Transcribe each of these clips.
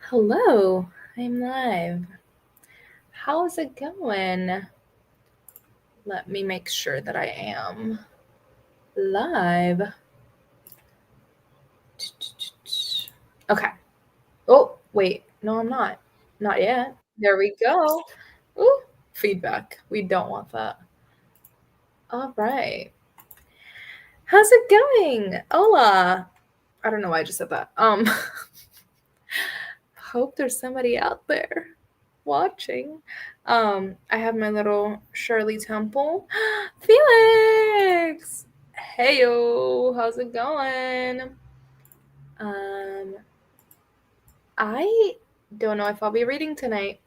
Hello, I'm live. How's it going? Let me make sure that I am live. Okay. Oh, wait. No, I'm not. Not yet. There we go. Ooh, feedback. We don't want that. All right. How's it going? Hola. I don't know why I just said that. Hope there's somebody out there watching. I have my little Shirley Temple. Felix! Heyo, how's it going? I don't know if I'll be reading tonight.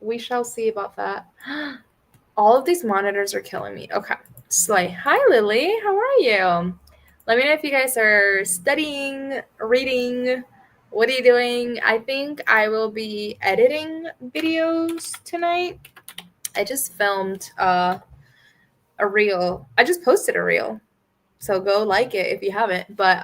We shall see about that. All of these monitors are killing me. Okay. Slay. Hi, Lily. How are you? Let me know if you guys are studying, reading. What are you doing? I think I will be editing videos tonight. I just filmed a reel. I just posted a reel. So go like it if you haven't. But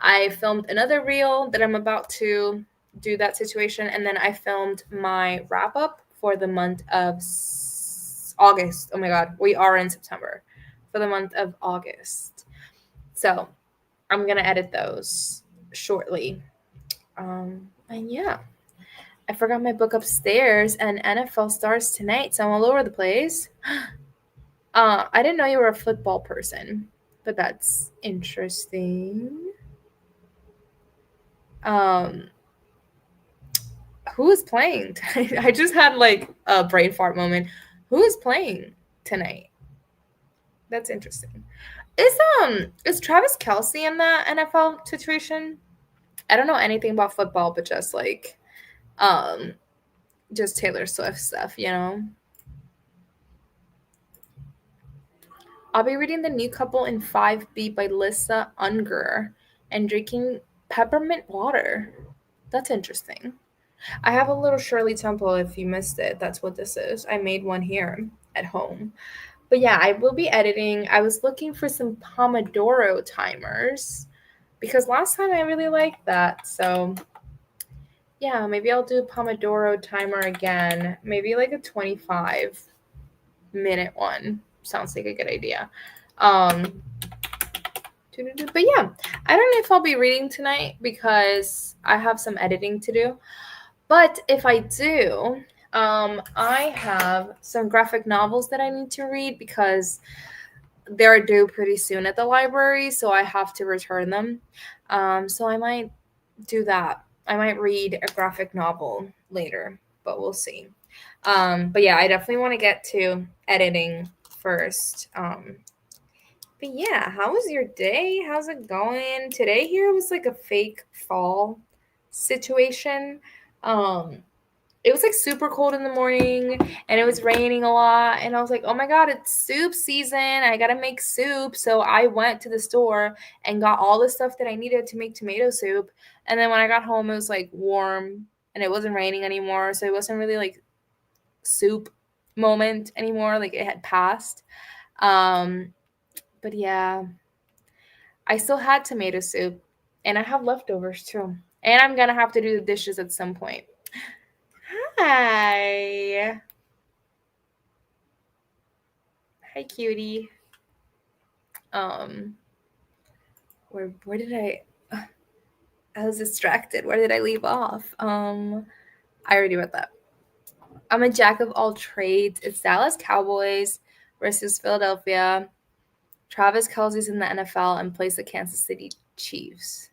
I filmed another reel that I'm about to do that situation, and then I filmed my wrap up for the month of August. Oh my god, we are in September. For the month of August. So I'm gonna edit those shortly. And yeah. I forgot my book upstairs, and NFL starts tonight, so I'm all over the place. I didn't know you were a football person, but that's interesting. Um, who is playing tonight? I just had like a brain fart moment. Who is playing tonight? That's interesting. Is Travis Kelsey in the NFL situation? I don't know anything about football, but um just Taylor Swift stuff, you know. I'll be reading The New Couple in 5B by Lisa Unger and drinking peppermint water. That's interesting. I have a little Shirley Temple if you missed it. That's what this is. I made one here at home. But yeah, I will be editing. I was looking for some Pomodoro timers because last time I really liked that. So yeah, maybe I'll do a Pomodoro timer again. Maybe like a 25-minute one. Sounds like a good idea. Um, but yeah, I don't know if I'll be reading tonight because I have some editing to do. But if I do, I have some graphic novels that I need to read because they're due pretty soon at the library, so I have to return them. So I might do that. I might read a graphic novel later, but we'll see. But yeah, I definitely want to get to editing first. But yeah, how was your day? How's it going? Today here was like a fake fall situation. Um, it was like super cold in the morning and it was raining a lot, and I was like, "Oh my god, it's soup season. I got to make soup." So I went to the store and got all the stuff that I needed to make tomato soup. And then when I got home, it was like warm and it wasn't raining anymore, so it wasn't really like soup moment anymore, like it had passed. Um but yeah, I still had tomato soup and I have leftovers too. And I'm going to have to do the dishes at some point. Hi. Hi, cutie. Um, where did I was distracted. Where did I leave off? I already read that. I'm a jack of all trades. It's Dallas Cowboys versus Philadelphia. Travis Kelsey's in the NFL and plays the Kansas City Chiefs.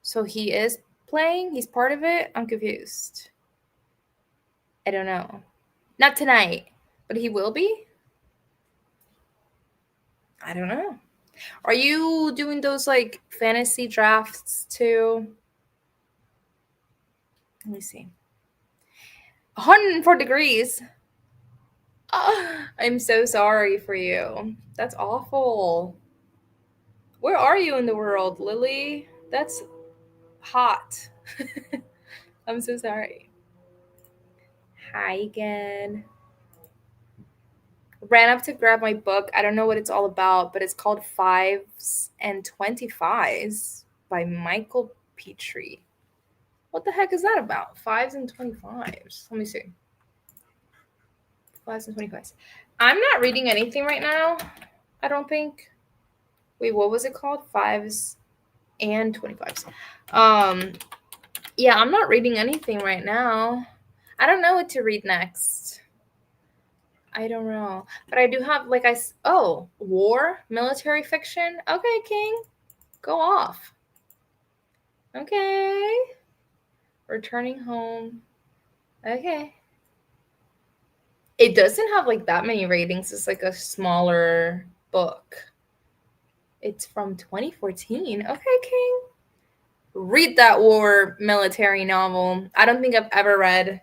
So he is playing? He's part of it? I'm confused. I don't know. Not tonight, but he will be? I don't know. Are you doing those like fantasy drafts too? Let me see. 104 degrees. Oh, I'm so sorry for you. That's awful. Where are you in the world, Lily? That's hot. I'm so sorry. Hi again. Ran up to grab my book. I don't know what it's all about, but it's called Fives and 25s by Michael Petrie. What the heck is that about? 5s and 25s. Let me see. 5s and 25s. I'm not reading anything right now. I don't think. Wait, what was it called? 5s and 25s. Yeah, I'm not reading anything right now. I don't know what to read next. I don't know. But I do have, war, military fiction. Okay, King. Go off. Okay. Returning home. Okay. It doesn't have like that many ratings. It's like a smaller book. It's from 2014. Okay, King. Read that war military novel. I don't think I've ever read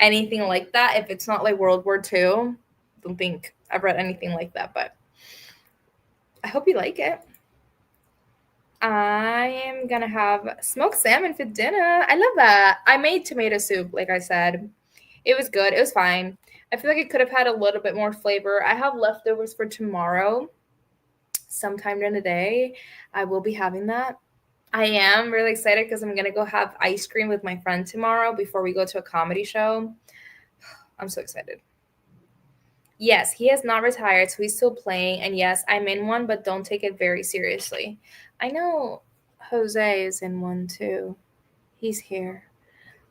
anything like that. If it's not like World War II, I don't think I've read anything like that, but I hope you like it. I am gonna have smoked salmon for dinner. I love that. I made tomato soup, like I said. It was good. It was fine. I feel like it could have had a little bit more flavor. I have leftovers for tomorrow. Sometime during the day, I will be having that. I am really excited because I'm gonna go have ice cream with my friend tomorrow before we go to a comedy show. I'm so excited. Yes, he has not retired, so he's still playing. And yes, I'm in one, but don't take it very seriously. I know Jose is in one too. He's here.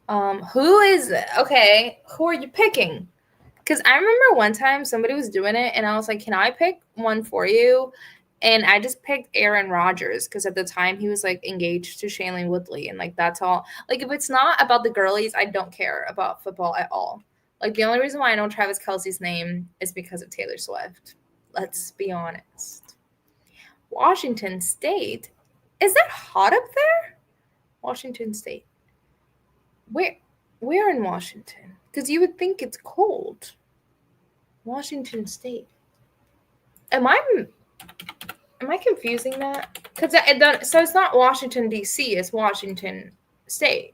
Who is okay? Who are you picking? Because I remember one time somebody was doing it, and I was like, "Can I pick one for you?" And I just picked Aaron Rodgers because at the time he was like engaged to Shailene Woodley, and like that's all. Like if it's not about the girlies, I don't care about football at all. Like the only reason why I know Travis Kelce's name is because of Taylor Swift. Let's be honest. Washington State, is that hot up there? Washington State. Where? Where in Washington? Because you would think it's cold. Washington State. Am I confusing that? Because so it's not Washington D.C. It's Washington State.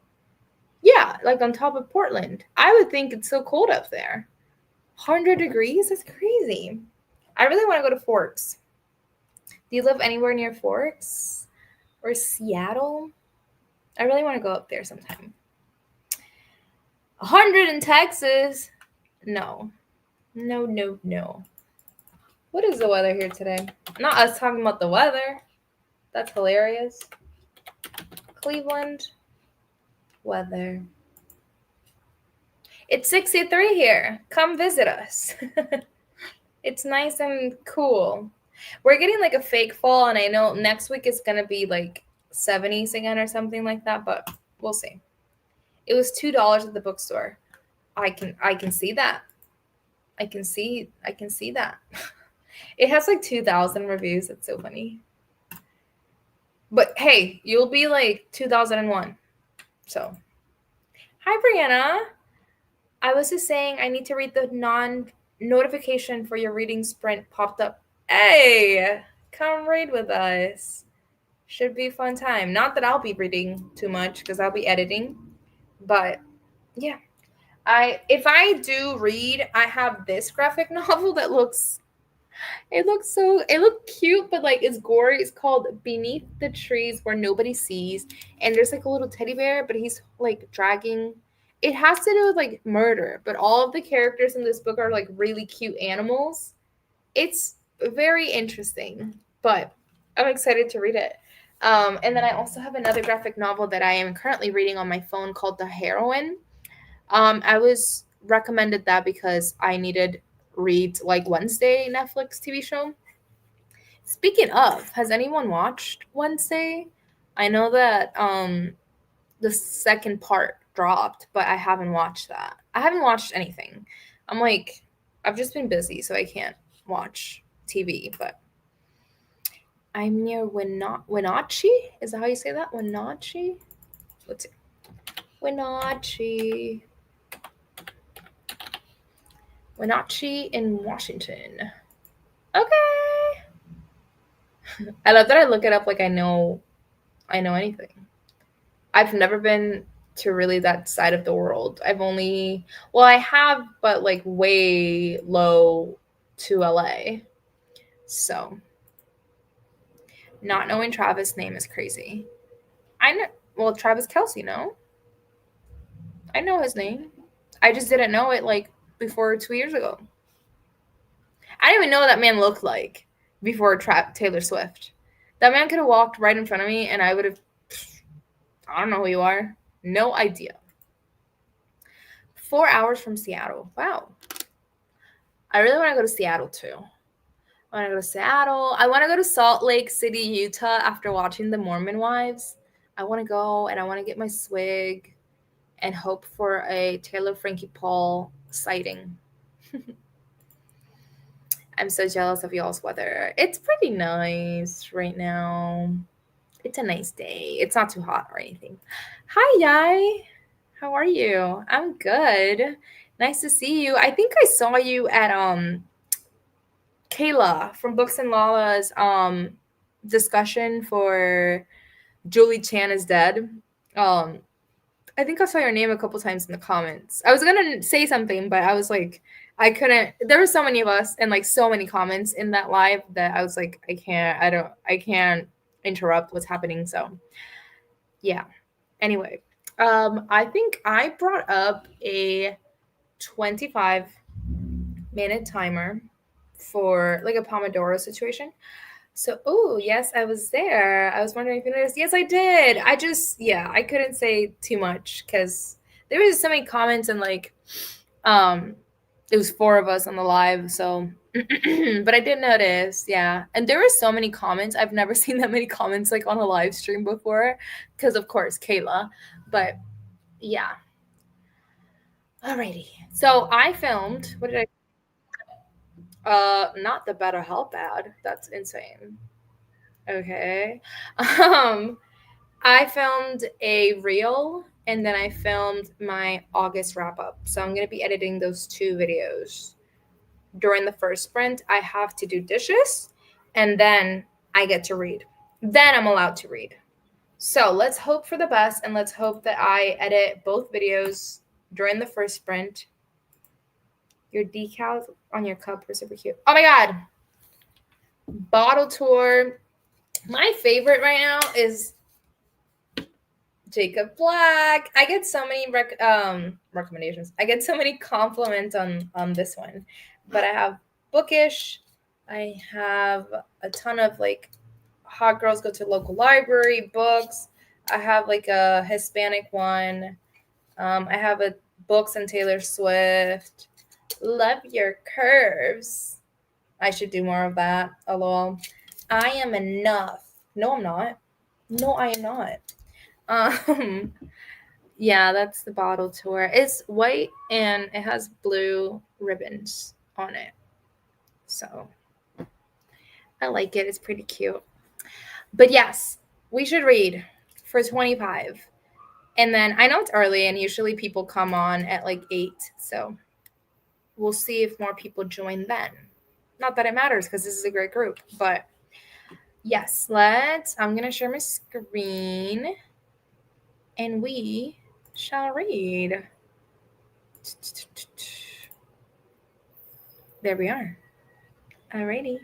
Yeah, like on top of Portland. I would think it's so cold up there. 100 degrees? That's crazy. I really want to go to Forks. Do you live anywhere near Forks or Seattle? I really want to go up there sometime. 100 in Texas? No. No. What is the weather here today? Not us talking about the weather. That's hilarious. Cleveland weather. It's 63 here. Come visit us. It's nice and cool. We're getting like a fake fall, and I know next week it's going to be like 70s again or something like that, but we'll see. It was $2 at the bookstore. I can see that. I can see that. It has like 2,000 reviews. It's so funny. But hey, you'll be like 2001. So, hi Brianna. I was just saying I need to read the notification for your reading sprint popped up. Hey, come read with us. Should be a fun time. Not that I'll be reading too much because I'll be editing, but yeah. If I do read, I have this graphic novel that looks cute, but like it's gory. It's called Beneath the Trees Where Nobody Sees, and there's like a little teddy bear, but he's like dragging. It has to do with like murder, but all of the characters in this book are like really cute animals. It's very interesting, but I'm excited to read it. And then I also have another graphic novel that I am currently reading on my phone called The Heroine. I was recommended that because I needed read like Wednesday Netflix TV show. Speaking of, has anyone watched Wednesday? I know that the second part dropped, but I haven't watched that. I haven't watched anything. I've just been busy, so I can't watch TV, but I'm near Wenatchee. Is that how you say that? Wenatchee? Let's see. Wenatchee in Washington. Okay. I love that I look it up like I know anything. I've never been to really that side of the world. I have, but like way low to LA. So not knowing Travis' name is crazy. I know, well, Travis Kelce, no? I know his name. I just didn't know it like before 2 years ago. I didn't even know what that man looked like before Taylor Swift. That man could have walked right in front of me and I would have, I don't know who you are. No idea. 4 hours from Seattle. Wow. I really want to go to Seattle too. I want to go to Seattle. I want to go to Salt Lake City, Utah after watching The Mormon Wives. I want to go and I want to get my swig and hope for a Taylor Frankie Paul sighting. I'm so jealous of y'all's weather. It's pretty nice right now. It's a nice day. It's not too hot or anything. Hi, Yai. How are you? I'm good. Nice to see you. I think I saw you at Kayla from Books and Lala's discussion for Julie Chan is Dead. Um I think I saw your name a couple times in the comments. I was gonna say something, but I was like, I couldn't. There were so many of us and like so many comments in that live that I was like, I can't interrupt what's happening. So, yeah. Anyway, I think I brought up a 25-minute timer for like a Pomodoro situation. So, oh, yes, I was there. I was wondering if you noticed. Yes, I did. Yeah, I couldn't say too much because there was so many comments and like, um, it was four of us on the live. So, but I did notice, yeah. And there were so many comments. I've never seen that many comments like on a live stream before because, of course, Kayla. But yeah. Alrighty. So I filmed, what did I not the BetterHelp ad. That's insane. Okay. Um, I filmed a reel and then I filmed my August wrap up. So I'm going to be editing those two videos. During the first sprint, I have to do dishes and then I get to read. Then I'm allowed to read. So let's hope for the best and let's hope that I edit both videos during the first sprint. Your decals on your cup were super cute. Oh my God. Bottle tour. My favorite right now is Jacob Black. I get so many recommendations. I get so many compliments on this one. But I have Bookish. I have a ton of like Hot Girls Go to Local Library books. I have like a Hispanic one. I have a Books and Taylor Swift. Love Your Curves. I should do more of that. LOL. I Am Enough. No, I'm not. No, I am not. Um, yeah, that's the bottle tour. It's white and it has blue ribbons on it. So I like it. It's pretty cute. But yes, we should read for 25. And then I know it's early and usually people come on at like 8. So we'll see if more people join then. Not that it matters because this is a great group. But yes, I'm going to share my screen and we shall read. There we are. Alrighty.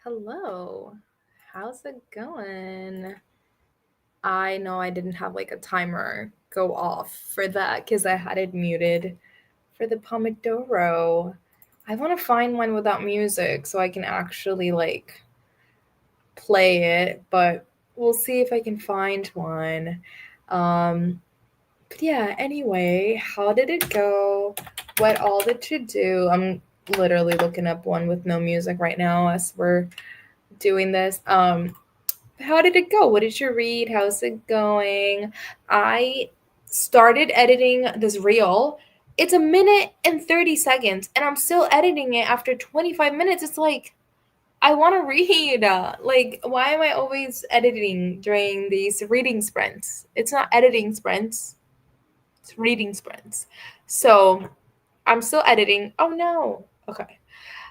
Hello. How's it going? I know I didn't have like a timer go off for that because I had it muted for the Pomodoro. I want to find one without music so I can actually like play it, but we'll see if I can find one. Um, but yeah, anyway, how did it go? What all did you do? I'm literally looking up one with no music right now as we're doing this. How did it go? What did you read? How's it going? I started editing this reel. It's a minute and 30 seconds, and I'm still editing it after 25 minutes. It's like, I want to read. Like, why am I always editing during these reading sprints? It's not editing sprints, it's reading sprints. So I'm still editing. Oh no. Okay.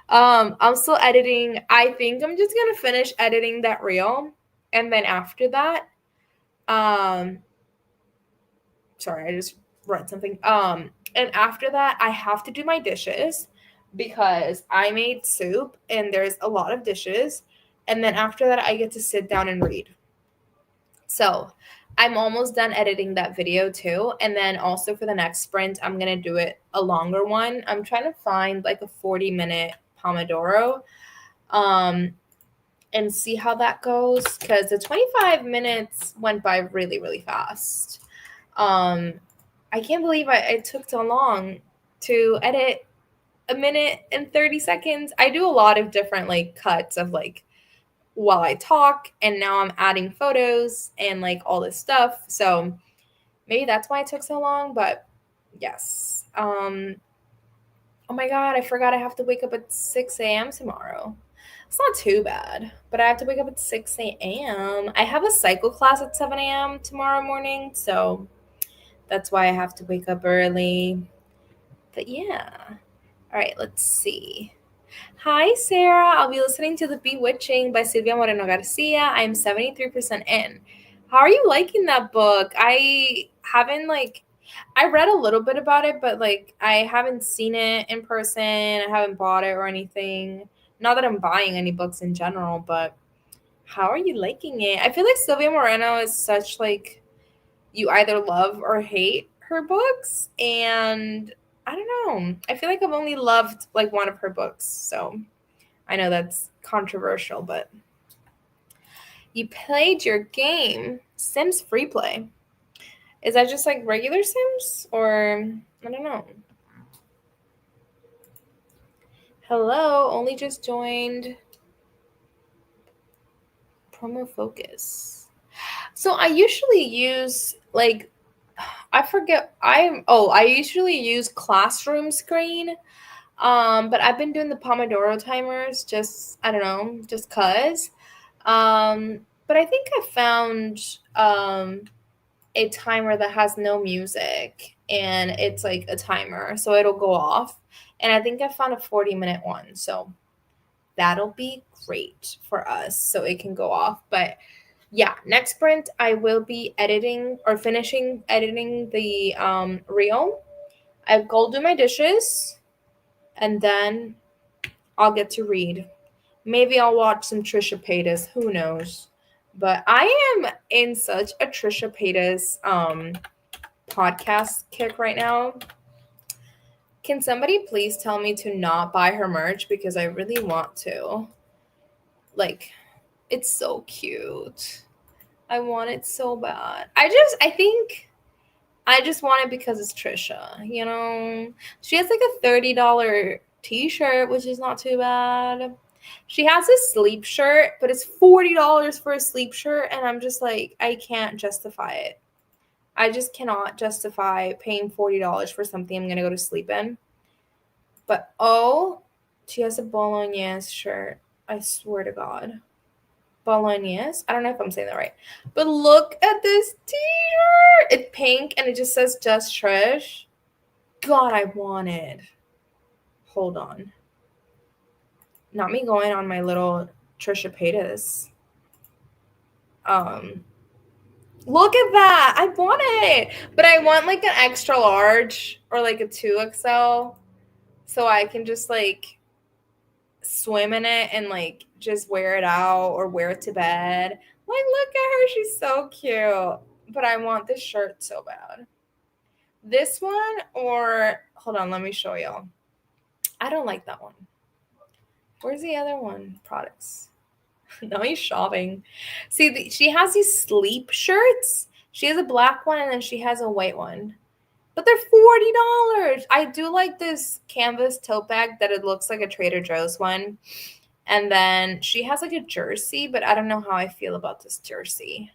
I'm still editing. I think I'm just gonna finish editing that reel, and then after that, um, sorry, I just read something. And after that, I have to do my dishes because I made soup and there's a lot of dishes, and then after that, I get to sit down and read. So I'm almost done editing that video too. And then also for the next sprint, I'm going to do it a longer one. I'm trying to find like a 40-minute Pomodoro um, and see how that goes because the 25 minutes went by really, really fast. I can't believe it took so long to edit a minute and 30 seconds. I do a lot of different like cuts of like while I talk, and now I'm adding photos and like all this stuff. So maybe that's why it took so long, but yes. Oh my god, I forgot I have to wake up at 6 a.m. tomorrow. It's not too bad, but I have to wake up at 6 a.m. I have a cycle class at 7 a.m. tomorrow morning, so that's why I have to wake up early. But yeah. All right, let's see. Hi, Sarah. I'll be listening to The Bewitching by Silvia Moreno Garcia. I'm 73% in. How are you liking that book? I haven't, like, I read a little bit about it, but, like, I haven't seen it in person. I haven't bought it or anything. Not that I'm buying any books in general, but how are you liking it? I feel like Silvia Moreno is such, like, you either love or hate her books, and I don't know. I feel like I've only loved, like, one of her books, so I know that's controversial, but you played your game, Sims Free Play. Is that just like regular Sims or I don't know? Hello, only just joined Promo Focus. So I usually use like I forget I usually use Classroom Screen. But I've been doing the Pomodoro timers just I don't know, just cuz. But I think I found a timer that has no music and it's like a timer, so it'll go off. And I think I found a 40-minute one, so that'll be great for us so it can go off. But yeah, next sprint I will be editing or finishing editing the reel. I'll go do my dishes and then I'll get to read. Maybe I'll watch some Trisha Paytas. Who knows? But I am in such a Trisha Paytas podcast kick right now. Can somebody please tell me to not buy her merch because I really want to? Like, it's so cute. I want it so bad. I think I just want it because it's Trisha, you know? She has like a $30 t-shirt, which is not too bad. She has a sleep shirt, but it's $40 for a sleep shirt, and I'm just like, I can't justify it. I just cannot justify paying $40 for something I'm gonna go to sleep in. But oh, she has a Bolognese shirt. I swear to God. Bolognese? I don't know if I'm saying that right. But look at this t-shirt. It's pink and it just says Just Trish. God, I want it. Hold on. Not me going on my little Trisha Paytas. Look at that. I want it. But I want like an extra large or like a 2XL so I can just like swim in it and like just wear it out or wear it to bed. Like, look at her, she's so cute. But I want this shirt so bad. This one, or hold on, let me show y'all. I don't like that one. Where's the other one? Products. Now he's shopping. See, she has these sleep shirts. She has a black one and then she has a white one. But they're $40. I do like this canvas tote bag that it looks like a Trader Joe's one. And then she has like a jersey, but I don't know how I feel about this jersey.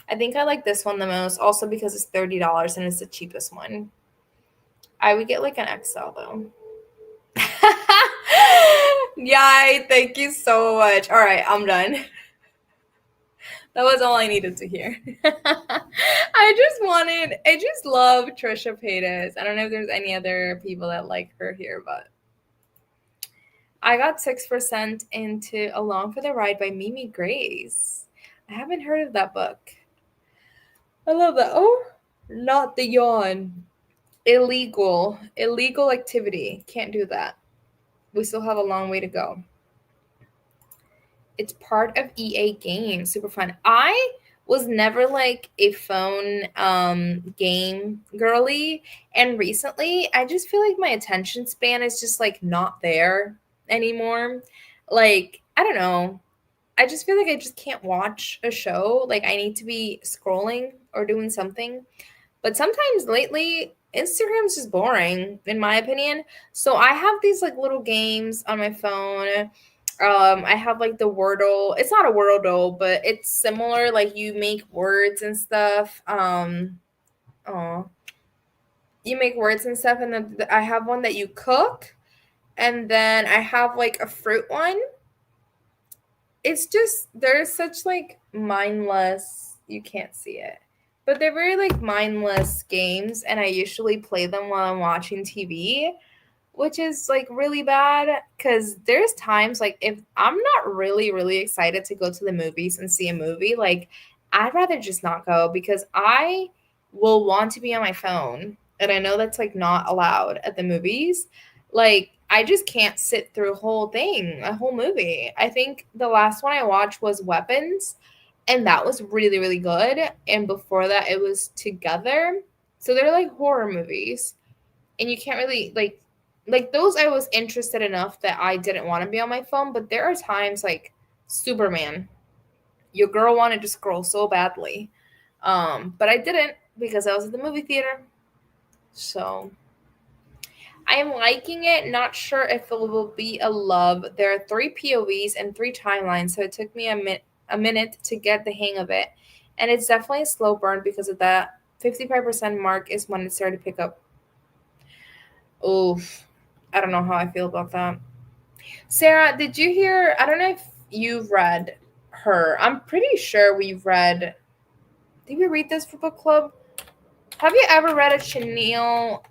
I think I like this one the most, also because it's $30 and it's the cheapest one. I would get like an XL though. Yay, thank you so much. All right, I'm done. That was all I needed to hear. I just love Trisha Paytas. I don't know if there's any other people that like her here, but I got 6% into Along for the Ride by Mimi Grace. I haven't heard of that book. I love that. Oh, not the yawn. Illegal activity. Can't do that. We still have a long way to go. It's part of EA Games. Super fun. I was never like a phone game girly, and recently I just feel like my attention span is just like not there anymore. Like, I don't know. I just feel like I just can't watch a show. Like, I need to be scrolling or doing something. But sometimes lately, Instagram's just boring, in my opinion. So I have these like little games on my phone. I have like the Wordle. It's not a Wordle, but it's similar. Like, you make words and stuff. You make words and stuff, and then I have one that you cook, and then I have like a fruit one. It's just, there's such like mindless, you can't see it, but they're very like mindless games, and I usually play them while I'm watching TV, which is like really bad because there's times like if I'm not really excited to go to the movies and see a movie, like I'd rather just not go because I will want to be on my phone, and I know that's like not allowed at the movies. Like, I just can't sit through a whole movie. I think the last one I watched was Weapons, and that was really good. And before that, it was Together. So they're like horror movies, and you can't really like those. I was interested enough that I didn't want to be on my phone. But there are times like Superman, your girl wanted to scroll so badly, but I didn't because I was at the movie theater. So I am liking it. Not sure if it will be a love. There are 3 POVs and 3 timelines, so it took me a minute to get the hang of it. And it's definitely a slow burn because of that. 55% mark is when it started to pick up. Oof. I don't know how I feel about that. Sarah, did you hear? I don't know if you've read her. I'm pretty sure we've read. Did we read this for book club? Have you ever read a Chanel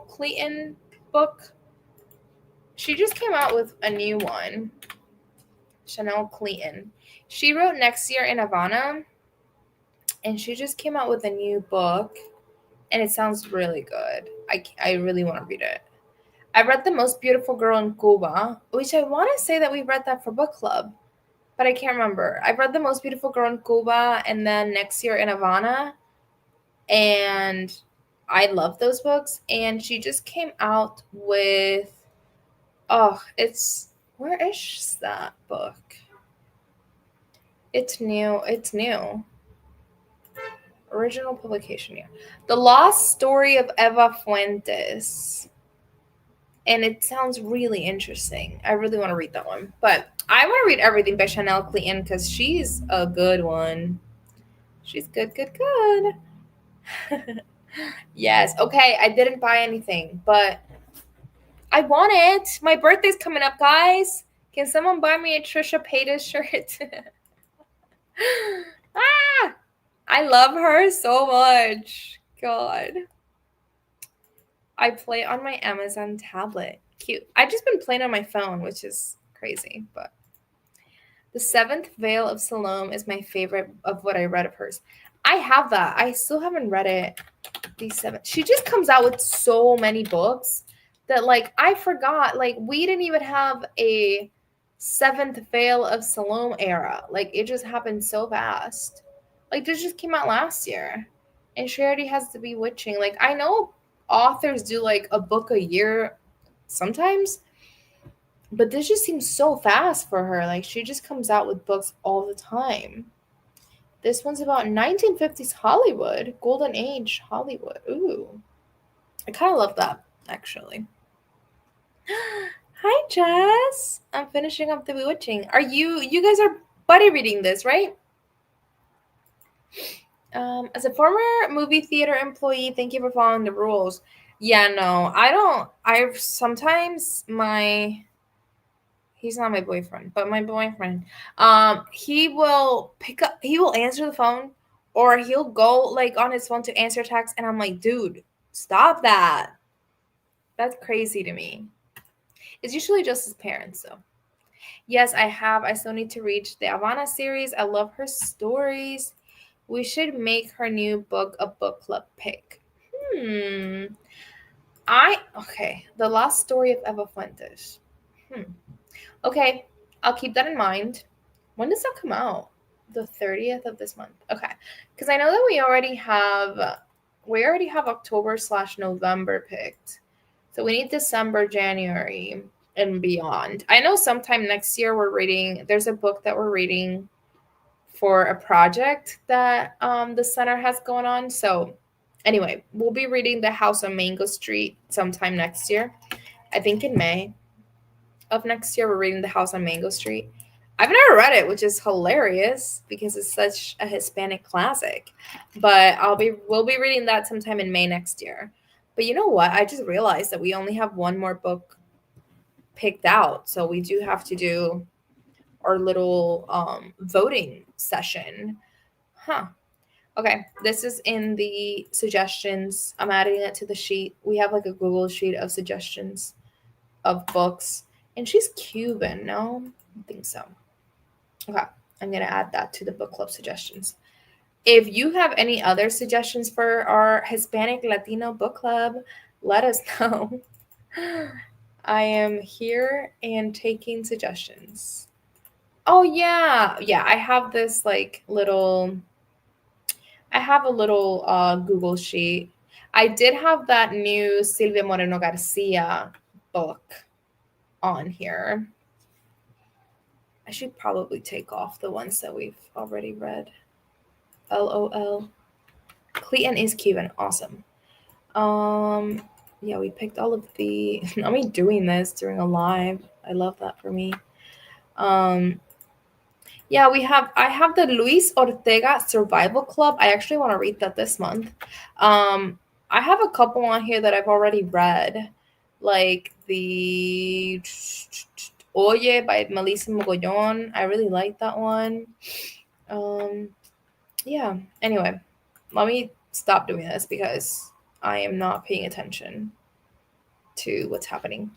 Clayton book? She just came out with a new one. Chanel Clayton. She wrote Next Year in Havana, and she just came out with a new book, and it sounds really good. I really want to read it. I read The Most Beautiful Girl in Cuba, which I want to say that we read that for book club, but I can't remember. I've read The Most Beautiful Girl in Cuba and then Next Year in Havana, and I love those books. And she just came out with, where is that book? It's new. Original publication year. The Lost Story of Eva Fuentes. And it sounds really interesting. I really want to read that one. But I want to read everything by Chanel Clayton because she's a good one. She's good. Yes. Okay, I didn't buy anything, but I want it. My birthday's coming up, guys. Can someone buy me a Trisha Paytas shirt? I love her so much. God. I play on my Amazon tablet. Cute. I've just been playing on my phone, which is crazy, but The Seventh Veil of Salome is my favorite of what I read of hers. I have that. I still haven't read it. She just comes out with so many books that like I forgot, like we didn't even have a seventh Veil of Salome era. Like it just happened so fast. Like this just came out last year. And she already has the Bewitching. Like I know authors do like a book a year sometimes, but this just seems so fast for her. Like she just comes out with books all the time. This one's about 1950s Hollywood, golden age Hollywood. Ooh. I kind of love that actually. Hi, Jess. I'm finishing up The Bewitching. Are you guys are buddy reading this, right? As a former movie theater employee, thank you for following the rules. Yeah, no, I don't. I've sometimes he's not my boyfriend, but my boyfriend, he will answer the phone or he'll go like on his phone to answer text, and I'm like, dude, stop that. That's crazy to me. It's usually just his parents, though. Yes, I have. I still need to read the Havana series. I love her stories. We should make her new book a book club pick. Hmm. Okay. The Last Story of Eva Fuentes. Okay. I'll keep that in mind. When does that come out? The 30th of this month. Okay. Because I know that we already have October/November picked. So we need December, January, and beyond. I know sometime next year there's a book that we're reading for a project that the center has going on. So anyway, we'll be reading The House on Mango Street sometime next year. I think in May of next year, we're reading The House on Mango Street. I've never read it, which is hilarious because it's such a Hispanic classic. But we'll be reading that sometime in May next year. But you know what? I just realized that we only have one more book picked out. So we do have to do our little voting session. Huh. Okay. This is in the suggestions. I'm adding it to the sheet. We have like a Google sheet of suggestions of books. And she's Cuban, no? I think so. Okay. I'm going to add that to the book club suggestions. If you have any other suggestions for our Hispanic Latino book club, let us know. I am here and taking suggestions. Oh yeah. Yeah, I have this like little I have a little Google sheet. I did have that new Silvia Moreno Garcia book on here. I should probably take off the ones that we've already read. LOL. Clayton is Cuban. Awesome. Yeah, we picked all of the I mean doing this during a live. I love that for me. Yeah, I have the Luis Ortega Survival Club. I actually want to read that this month. I have a couple on here that I've already read, like the Oye by Melissa Mogollon. I really like that one. Yeah. Anyway, let me stop doing this because I am not paying attention to what's happening.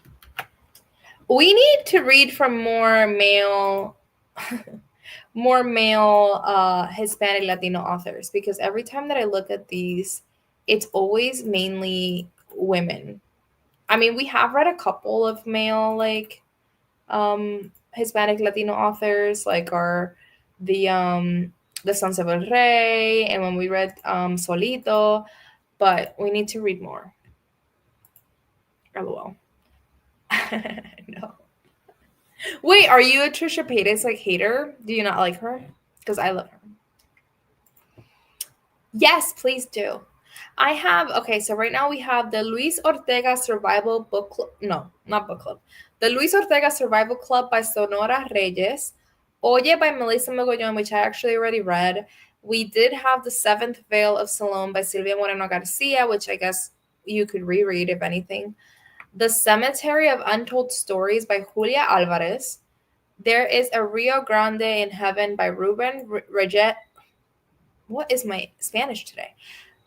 We need to read from more male Hispanic Latino authors because every time that I look at these, it's always mainly women. I mean, we have read a couple of male Hispanic Latino authors, like the Sons of El Rey, and when we read Solito, but we need to read more. LOL. No. Wait, are you a Trisha Paytas hater? Do you not like her? Because I love her. Yes, please do. I have so right now we have the Luis Ortega Survival Book Club. No, not book club. The Luis Ortega Survival Club by Sonora Reyes. Oye by Melissa Mogollon, which I actually already read. We did have The Seventh Veil of Salome by Silvia Moreno Garcia, which I guess you could reread if anything. The Cemetery of Untold Stories by Julia Alvarez. There is a Rio Grande in Heaven by Ruben Reyes. What is my Spanish today?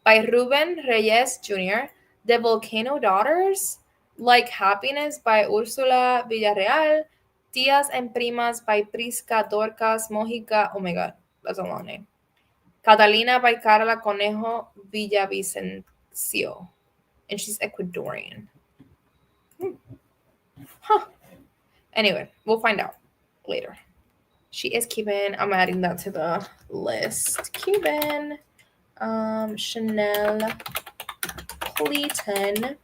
By Ruben Reyes Jr., The Volcano Daughters, Like Happiness by Ursula Villarreal, Tías and Primas by Prisca Dorcas Mojica. Oh my god, that's a long name. Catalina by Carla Conejo Villavicencio. And she's Ecuadorian. Anyway, we'll find out later. She is Cuban. I'm adding that to the list. Cuban. Chanel Clayton.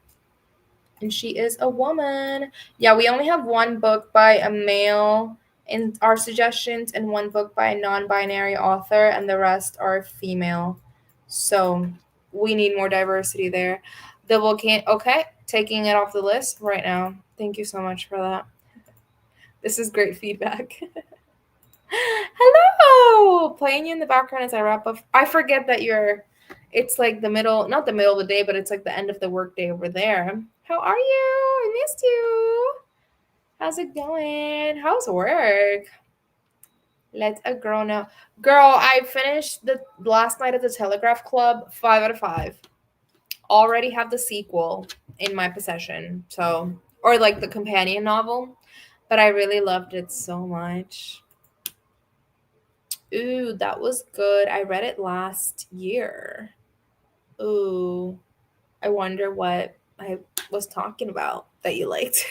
And she is a woman. Yeah, we only have one book by a male in our suggestions and one book by a non-binary author, and the rest are female. So we need more diversity there. The volcano, okay, taking it off the list right now. Thank you so much for that. This is great feedback. Hello! Playing you in the background as I wrap up. I forget that it's like the middle, not the middle of the day, but it's like the end of the workday over there. How are you? I missed you. How's it going? How's work? Let a girl know. Girl, I finished the last night at the Telegraph Club, 5 out of 5. Already have the sequel in my possession. So, or like the companion novel, but I really loved it so much. Ooh, that was good. I read it last year. Ooh, I wonder what I was talking about that you liked.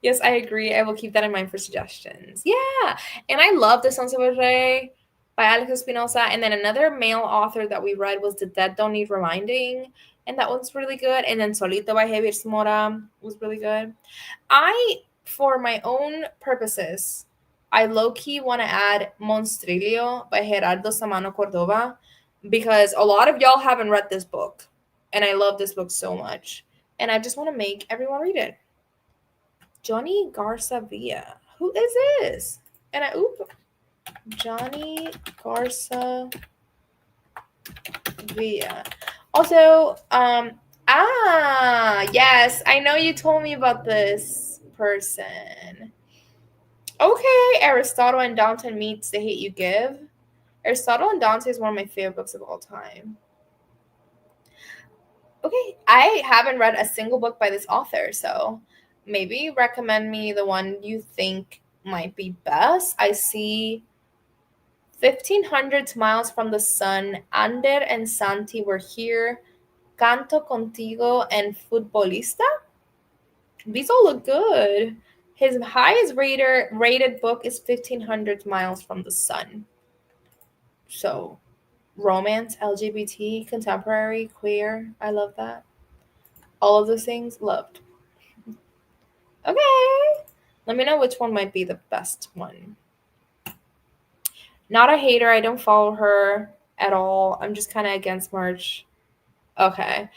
Yes, I agree. I will keep that in mind for suggestions. Yeah, and I love The Sons of a Rey by Alex Espinosa. And then another male author that we read was The Dead Don't Need Reminding, and that one's really good. And then Solito by Javier Zamora was really good. For my own purposes, I low-key want to add Monstrillo by Gerardo Samano Cordova because a lot of y'all haven't read this book, and I love this book so much. And I just want to make everyone read it. Johnny Garza Villa. Who is this? And Johnny Garza Villa. Also, yes, I know you told me about this person. Okay, Aristotle and Dante meets The Hate You Give. Aristotle and Dante is one of my favorite books of all time. Okay, I haven't read a single book by this author, so maybe recommend me the one you think might be best. I see 1500 Miles from the Sun, Ander and Santi Were Here, Canto Contigo, and Futbolista. These all look good. His highest rated book is 1500 Miles from the Sun. So, romance, LGBT, contemporary, queer. I love that. All of those things, loved. Okay. Let me know which one might be the best one. Not a hater. I don't follow her at all. I'm just kind of against merch. Okay.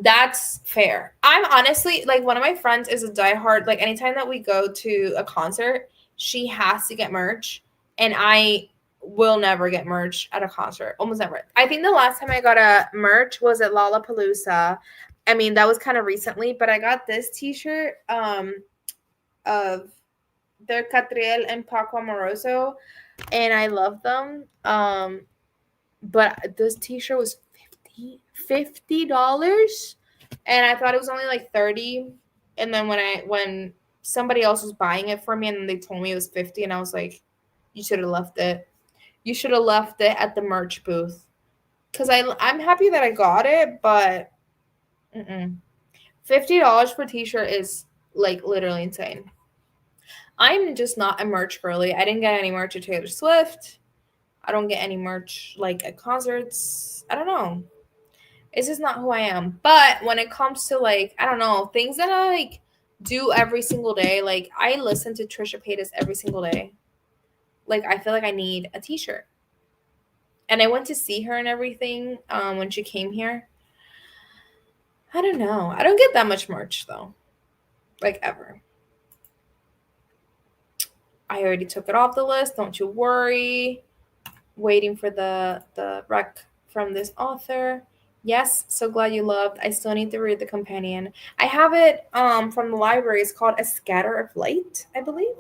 That's fair. I'm honestly, like, one of my friends is a diehard, like, anytime that we go to a concert, she has to get merch. And I will never get merch at a concert. Almost never. I think the last time I got a merch was at Lollapalooza. I mean, that was kind of recently, but I got this t-shirt of their Catriel and Paco Amoroso, and I love them. But this t-shirt was $50, and I thought it was only like 30. And then when somebody else was buying it for me, and then they told me it was 50, and I was like, you should have left it. You should have left it at the merch booth. Because I'm happy that I got it, but $50 for a t-shirt is like literally insane. I'm just not a merch girly. I didn't get any merch at Taylor Swift. I don't get any merch like at concerts. I don't know. It's just not who I am. But when it comes to like, I don't know, things that I like do every single day, like I listen to Trisha Paytas every single day. Like I feel like I need a t-shirt. And I went to see her and everything when she came here. I don't know. I don't get that much merch though. Like ever. I already took it off the list. Don't you worry. Waiting for the rec from this author. Yes, so glad you loved. I still need to read the companion. I have it from the library. It's called A Scatter of Light, I believe.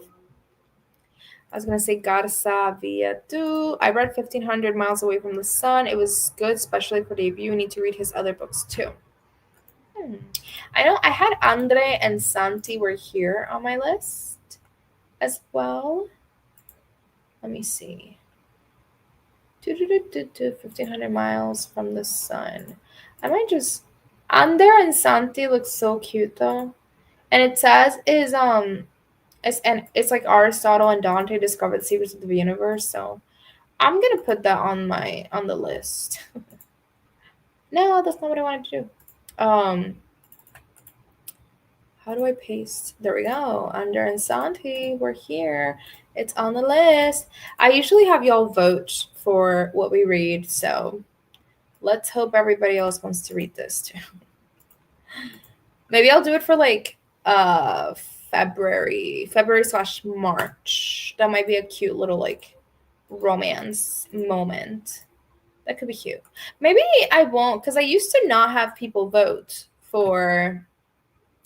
I was going to say Garza Villa too. I read 1500 Miles Away from the Sun. It was good, especially for debut. You need to read his other books too. I know I had Andre and Santi Were Here on my list as well. Let me see. 1500 Miles from the Sun. I might just... Ander and Santi look so cute though. And it says it's like Aristotle and Dante discovered the secrets of the universe. So I'm gonna put that on the list. No, that's not what I wanted to do. How do I paste? There we go. Under Insanti, we're here. It's on the list. I usually have y'all vote for what we read, so let's hope everybody else wants to read this too. Maybe I'll do it for like February/March. That might be a cute little like romance moment. That could be cute. Maybe I won't, because I used to not have people vote for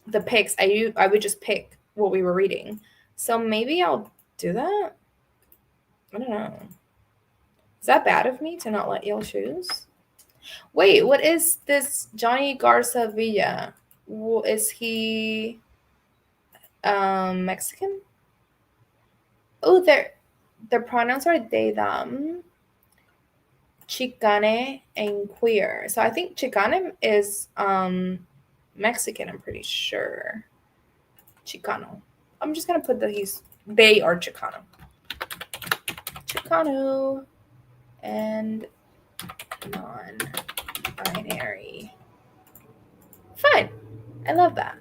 the picks. I would just pick what we were reading. So maybe I'll do that. I don't know. Is that bad of me to not let y'all choose? Wait, what is this Johnny Garza Villa? Is he Mexican? Oh, their pronouns are they, them, Chicane, and queer. So I think Chicane is Mexican, I'm pretty sure. Chicano. I'm just gonna put that they are Chicano. Chicano and non-binary. Fine. I love that.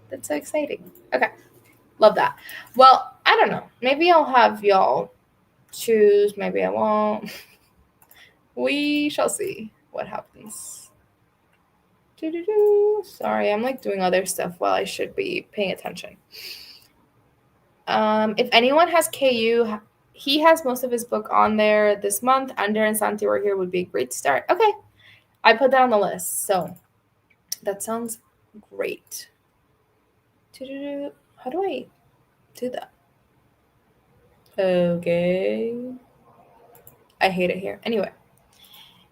That's so exciting. Okay. Love that. Well, I don't know. Maybe I'll have y'all choose. Maybe I won't. We shall see what happens. Sorry, I'm like doing other stuff while I should be paying attention. If anyone has KU, he has most of his book on there this month. Under and Santi were here would be a great start. Okay. I put that on the list. So that sounds great. How do I do that? Okay. I hate it here. Anyway.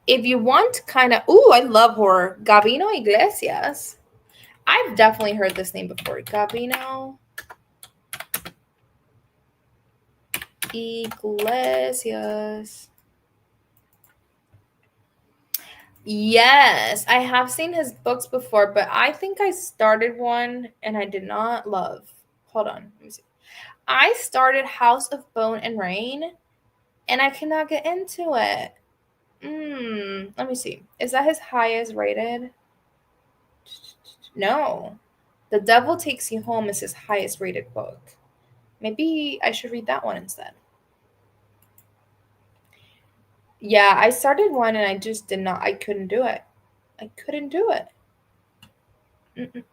If you want kind of, I love horror. Gabino Iglesias. I've definitely heard this name before. Gabino Iglesias. Yes, I have seen his books before, but I think I started one and I did not love. Hold on, let me see. I started House of Bone and Rain, and I cannot get into it. Let me see. Is that his highest rated? No. The Devil Takes You Home is his highest rated book. Maybe I should read that one instead. Yeah, I started one and I just I couldn't do it. I couldn't do it.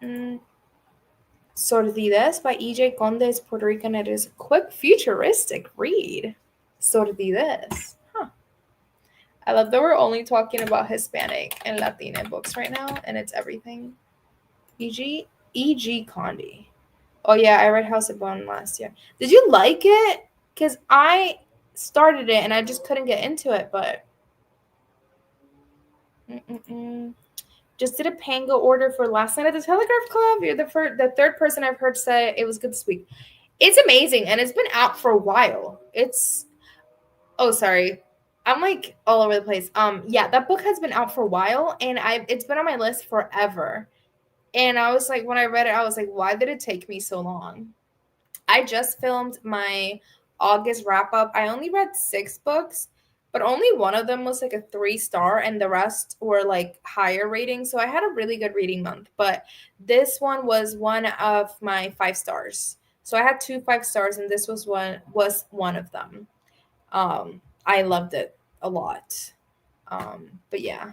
Sordides by E.J. Conde is Puerto Rican. It is a quick, futuristic read. Sordides. Huh. I love that we're only talking about Hispanic and Latina books right now, and it's everything. E.G. Conde. Oh, yeah, I read House of Bone last year. Did you like it? Because I started it and I just couldn't get into it, but just did a Pango order for last night at the Telegraph Club. You're the third person I've heard say it was good this week. It's amazing, and it's been out for a while. Sorry. I'm like all over the place. Yeah, that book has been out for a while, and it's been on my list forever. And I was like, when I read it, I was like, why did it take me so long? I just filmed my August wrap up. I only read 6 books, but only one of them was like a 3-star and the rest were like higher ratings. So I had a really good reading month, but this one was one of my 5 stars. So I had 2 5 stars and this was one of them. I loved it a lot. But yeah.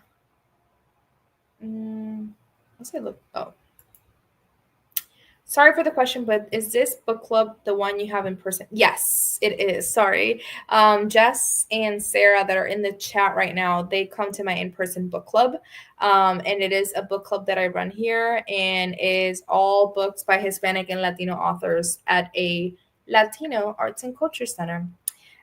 Let's look. Oh, sorry for the question, but is this book club the one you have in person? Yes, it is. Sorry. Jess and Sarah that are in the chat right now, they come to my in-person book club. And it is a book club that I run here and is all books by Hispanic and Latino authors at a Latino arts and culture center.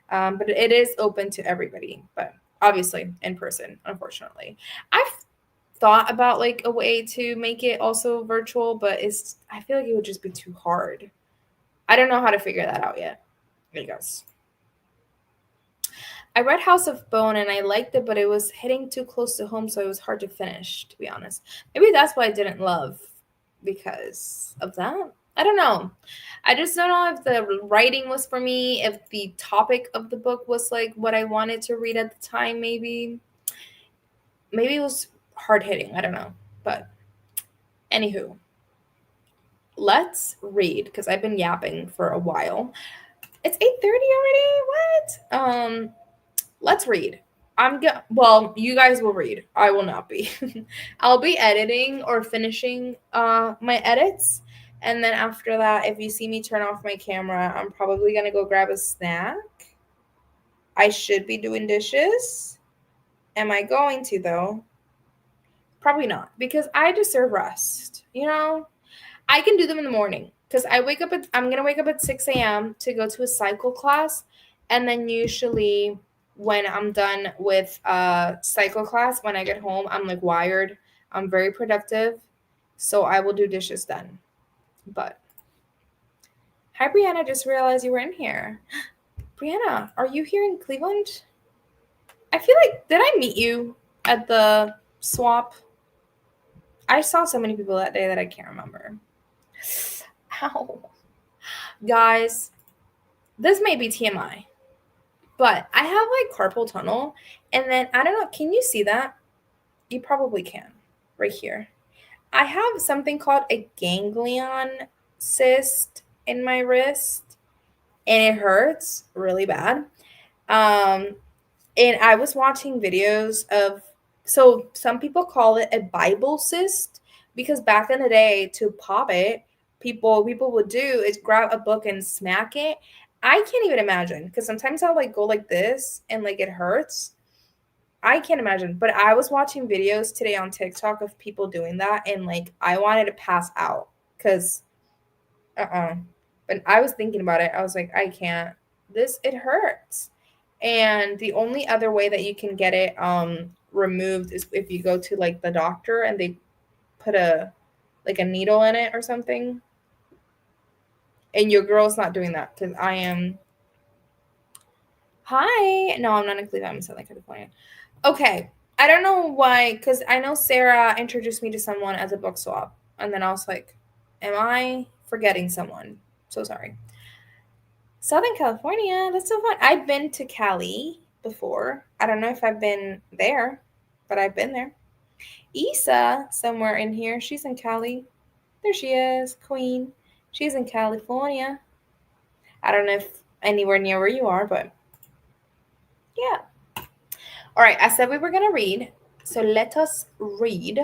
But it is open to everybody, but obviously in person, unfortunately. I've thought about like a way to make it also virtual, but I feel like it would just be too hard. I don't know how to figure that out yet. I guess. I read House of Bone and I liked it, but it was hitting too close to home, so it was hard to finish, to be honest. Maybe that's why I didn't love because of that. I don't know. I just don't know if the writing was for me, if the topic of the book was like what I wanted to read at the time, maybe. Maybe it was hard hitting. I don't know. But anywho, let's read because I've been yapping for a while. It's 8:30 already. What? Let's read. Well, you guys will read. I will not be. I'll be editing or finishing my edits. And then after that, if you see me turn off my camera, I'm probably going to go grab a snack. I should be doing dishes. Am I going to though? Probably not because I deserve rest. I can do them in the morning because I'm going to wake up at 6 a.m. to go to a cycle class. And then usually when I'm done with cycle class, when I get home, I'm like wired. I'm very productive. So I will do dishes then. But hi, Brianna. Just realized you were in here. Brianna, are you here in Cleveland? I feel like, did I meet you at the swap? I saw so many people that day that I can't remember. Ow. Guys, this may be TMI, but I have like carpal tunnel. And then, I don't know, can you see that? You probably can right here. I have something called a ganglion cyst in my wrist, and it hurts really bad. Um, and I was watching videos of, so some people call it a Bible cyst because back in the day to pop it, people would do is grab a book and smack it. I can't even imagine because sometimes I'll like go like this and like it hurts. I can't imagine. But I was watching videos today on TikTok of people doing that and like I wanted to pass out because but I was thinking about it. I was like, I can't. It hurts. And the only other way that you can get it removed is if you go to like the doctor and they put a needle in it or something. And your girl's not doing that because I am. Hi. No, I'm not in Cleveland. I'm in Southern California. Okay. I don't know why, because I know Sarah introduced me to someone as a book swap. And then I was like, am I forgetting someone? So sorry. Southern California, that's so fun. I've been to Cali before. I don't know if I've been there, but I've been there. Isa, somewhere in here, she's in Cali. There she is, Queen. She's in California. I don't know if anywhere near where you are, but yeah. All right, I said we were going to read. So let us read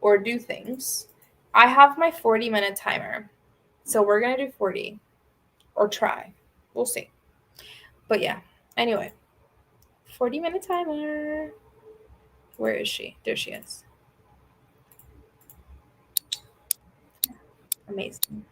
or do things. I have my 40-minute timer. So we're going to do 40 or try. We'll see. But yeah, anyway, 40-minute timer. Where is she? There she is. Amazing.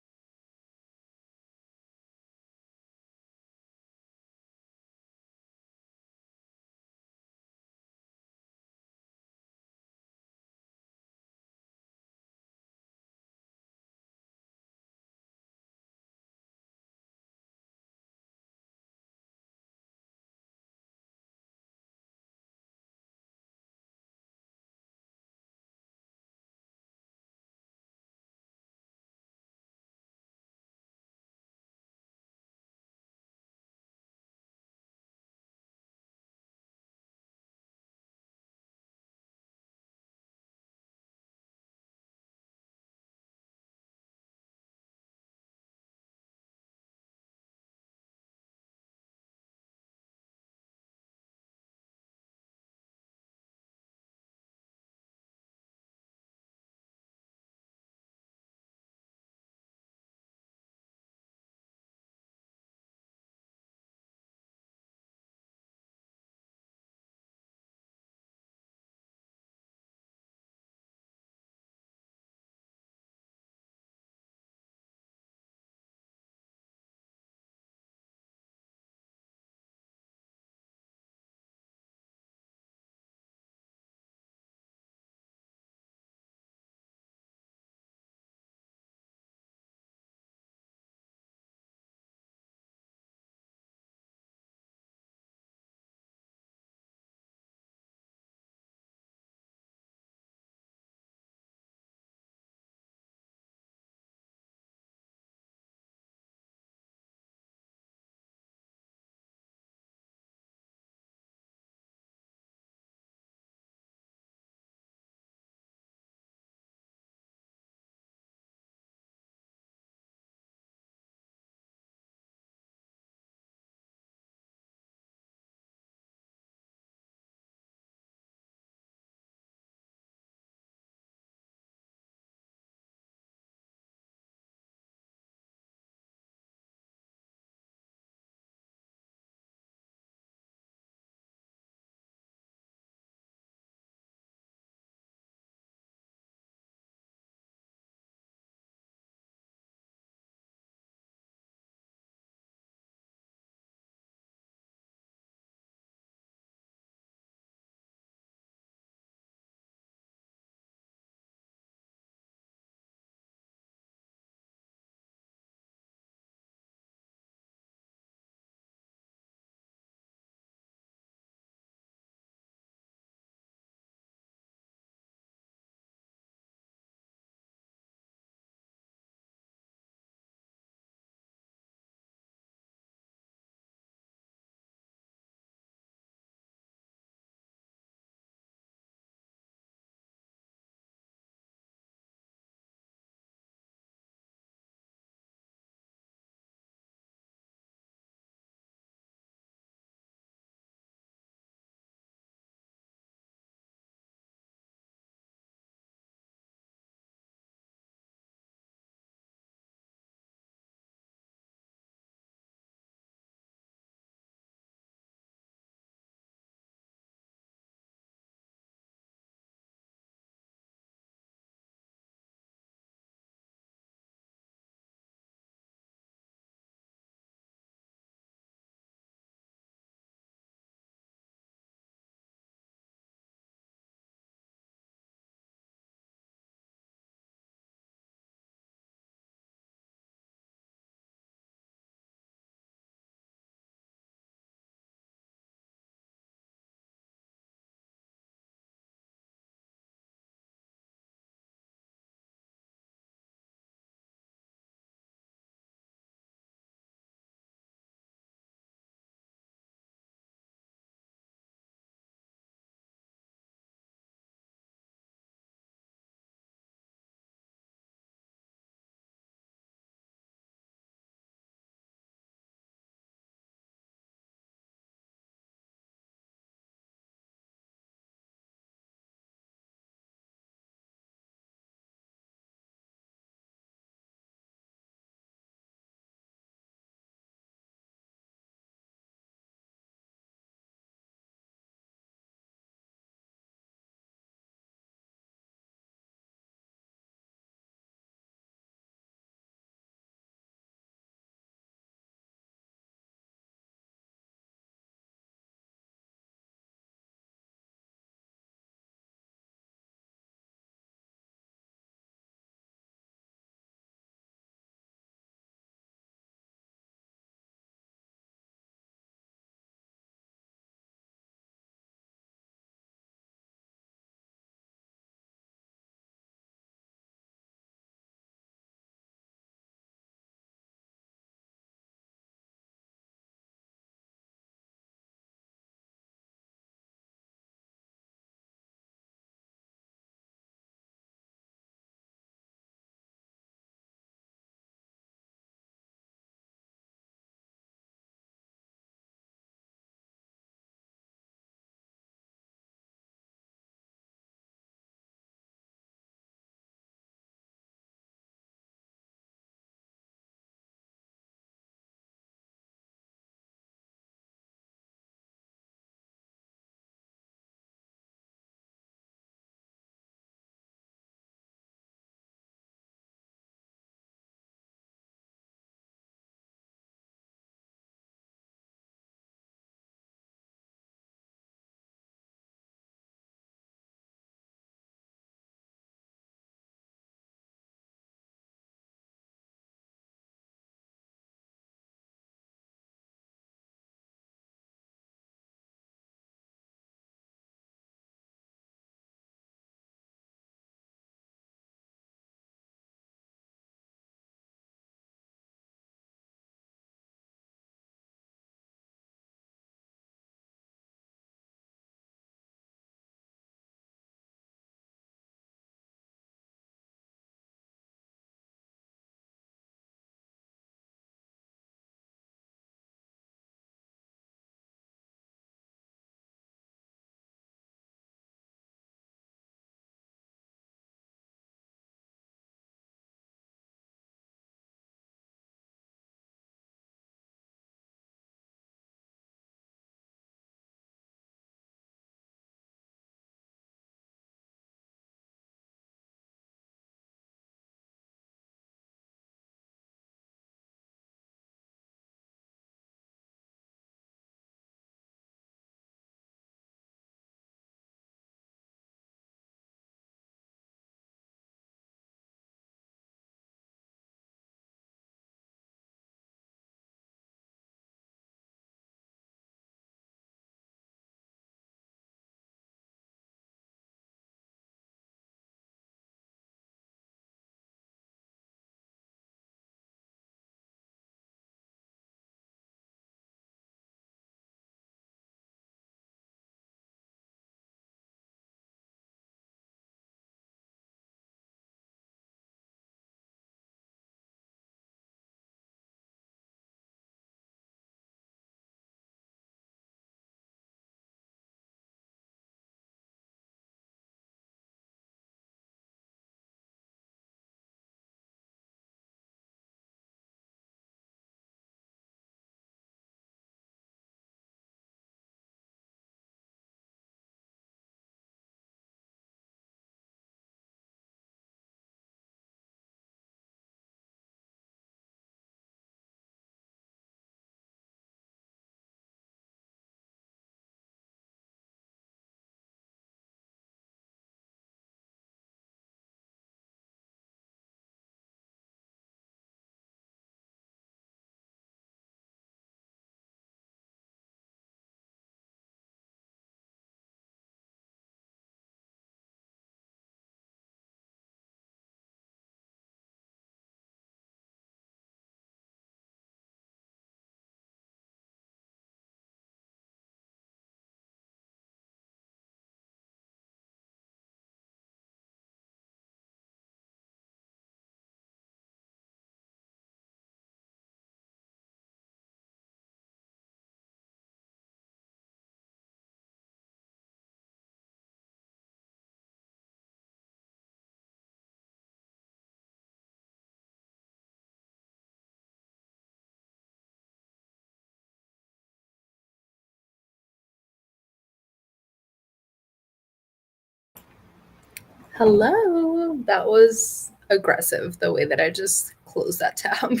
Hello. That was aggressive, the way that I just closed that tab.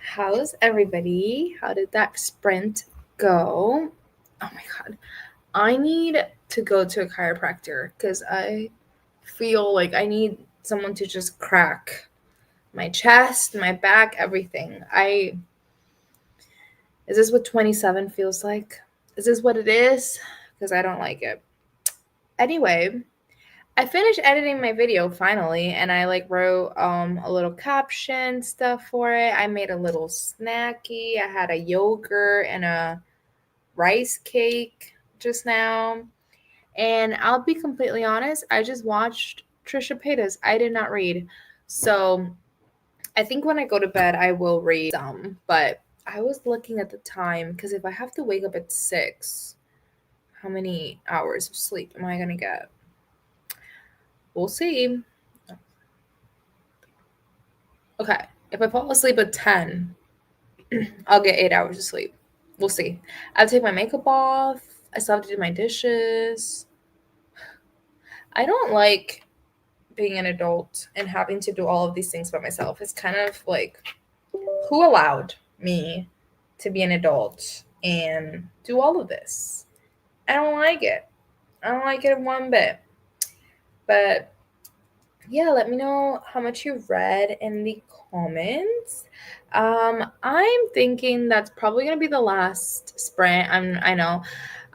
How's everybody? How did that sprint go? Oh my god. I need to go to a chiropractor because I feel like I need someone to just crack my chest, my back, everything. Is this what 27 feels like? Is this what it is? Because I don't like it. Anyway, I finished editing my video finally, and I like wrote a little caption stuff for it. I made a little snacky. I had a yogurt and a rice cake just now. And I'll be completely honest, I just watched Trisha Paytas. I did not read. So I think when I go to bed, I will read some. But I was looking at the time because if I have to wake up at 6, how many hours of sleep am I going to get? We'll see. Okay, if I fall asleep at 10, I'll get 8 hours of sleep. We'll see. I have to take my makeup off. I still have to do my dishes. I don't like being an adult and having to do all of these things by myself. It's kind of like, who allowed me to be an adult and do all of this? I don't like it. I don't like it one bit. But yeah, let me know how much you've read in the comments. I'm thinking that's probably gonna be the last sprint. I know.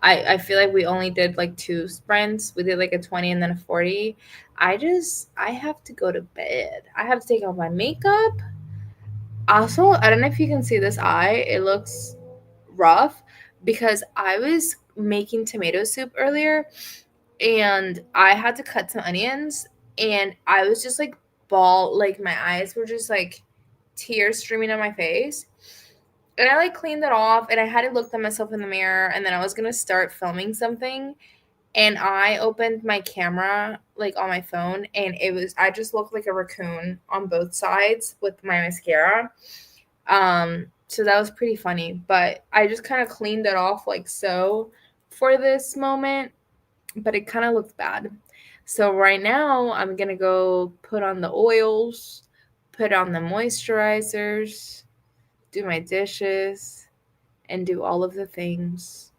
I feel like we only did like 2 sprints. We did like a 20 and then a 40. I have to go to bed. I have to take off my makeup. Also, I don't know if you can see this eye. It looks rough because I was making tomato soup earlier and I had to cut some onions and I was just like like my eyes were just like tears streaming on my face. And I like cleaned it off and I had to look at myself in the mirror and then I was gonna start filming something and I opened my camera like on my phone and I just looked like a raccoon on both sides with my mascara. So that was pretty funny, but I just kind of cleaned it off like so for this moment, but it kind of looked bad. So right now I'm going to go put on the oils, put on the moisturizers, do my dishes, and do all of the things.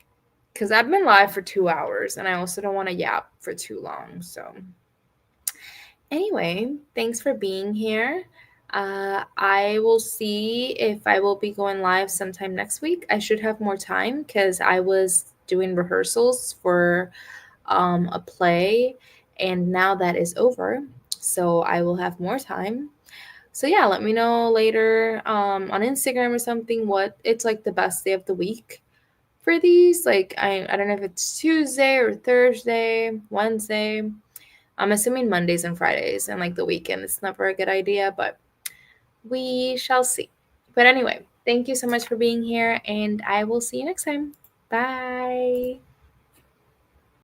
Cuz I've been live for 2 hours and I also don't want to yap for too long. So anyway, thanks for being here. I will see if I will be going live sometime next week. I should have more time because I was doing rehearsals for a play, and now that is over. So I will have more time. So yeah, let me know later on Instagram or something what it's like the best day of the week for these. Like I don't know if it's Tuesday or Thursday, Wednesday. I'm assuming Mondays and Fridays and like the weekend. It's never a good idea, but we shall see. But anyway, thank you so much for being here, and I will see you next time. Bye.